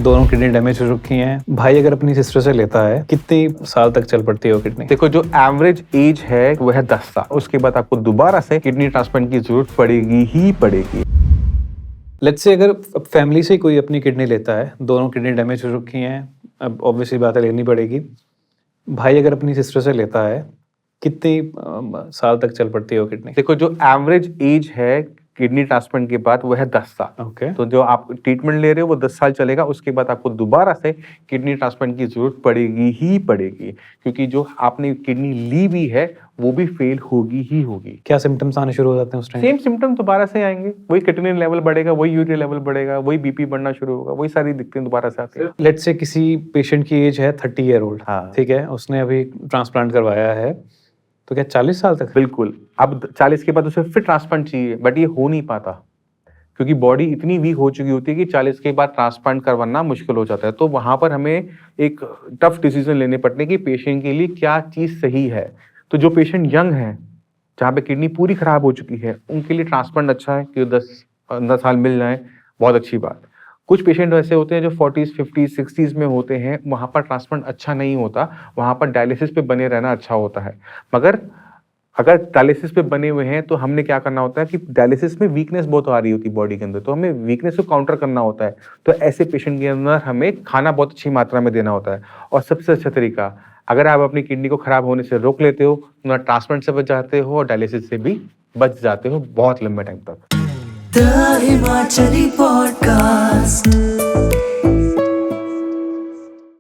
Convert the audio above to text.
दोनों kidney damage हो चुकी हैं। भाई अगर अपनी सिस्टर से लेता है कितनी साल तक चल पड़ती है वो किडनी? देखो, जो एवरेज एज है वो है 10 साल। उसके बाद आपको दोबारा से किडनी ट्रांसप्लांट की जरूरत पड़ेगी ही पड़ेगी। लेट्स से अगर फैमिली से कोई अपनी किडनी लेता है, दोनों किडनी डैमेज हो चुकी हैं, अब ऑब्वियसली बात है लेनी पड़ेगी। भाई अगर अपनी सिस्टर से लेता है कितनी साल तक चल पड़ती है वो किडनी? देखो, जो एवरेज एज है किडनी ट्रांसप्लांट के बाद वो है 10 साल। ओके। तो जो आप ट्रीटमेंट ले रहे हो वो 10 साल चलेगा। उसके बाद आपको दोबारा से किडनी ट्रांसप्लांट की जरूरत पड़ेगी ही पड़ेगी, क्योंकि जो आपने किडनी ली भी है वो भी फेल होगी ही होगी। क्या सिम्टम्स आने शुरू हो जाते हैं उस टाइम? सेम सिम्टम दोबारा से आएंगे, वही क्रिएटिनिन लेवल बढ़ेगा, वही यूरिया लेवल बढ़ेगा, वही बीपी बढ़ना शुरू होगा, वही सारी दिक्कतें दोबारा से आती हैं। लेट्स से किसी पेशेंट की एज है 30 ईयर ओल्ड, हाँ। ठीक है, उसने अभी ट्रांसप्लांट करवाया है, तो क्या 40 साल तक? बिल्कुल। अब 40 के बाद उसे फिर ट्रांसप्लांट चाहिए, बट ये हो नहीं पाता क्योंकि बॉडी इतनी वीक हो चुकी होती है कि 40 के बाद ट्रांसप्लांट करवाना मुश्किल हो जाता है। तो वहां पर हमें एक टफ डिसीजन लेने पड़ते हैं कि पेशेंट के लिए क्या चीज सही है। तो जो पेशेंट यंग है, जहाँ पे किडनी पूरी खराब हो चुकी है, उनके लिए ट्रांसप्लांट अच्छा है कि 10-15 साल मिल जाए, बहुत अच्छी बात। कुछ पेशेंट ऐसे होते हैं जो 40s, 50s, 60s में होते हैं, वहां पर ट्रांसप्लांट अच्छा नहीं होता, वहां पर डायलिसिस पे बने रहना अच्छा होता है। मगर अगर डायलिसिस पे बने हुए हैं तो हमने क्या करना होता है कि डायलिसिस में वीकनेस बहुत आ रही होती है बॉडी के अंदर, तो हमें वीकनेस को काउंटर करना होता है। तो ऐसे पेशेंट के अंदर हमें खाना बहुत अच्छी मात्रा में देना होता है। और सबसे अच्छा तरीका, अगर आप अपनी किडनी को खराब होने से रोक लेते हो, ना ट्रांसप्लांट से बच जाते हो और डायलिसिस से भी बच जाते हो बहुत लंबे टाइम तक। The Himachali Podcast.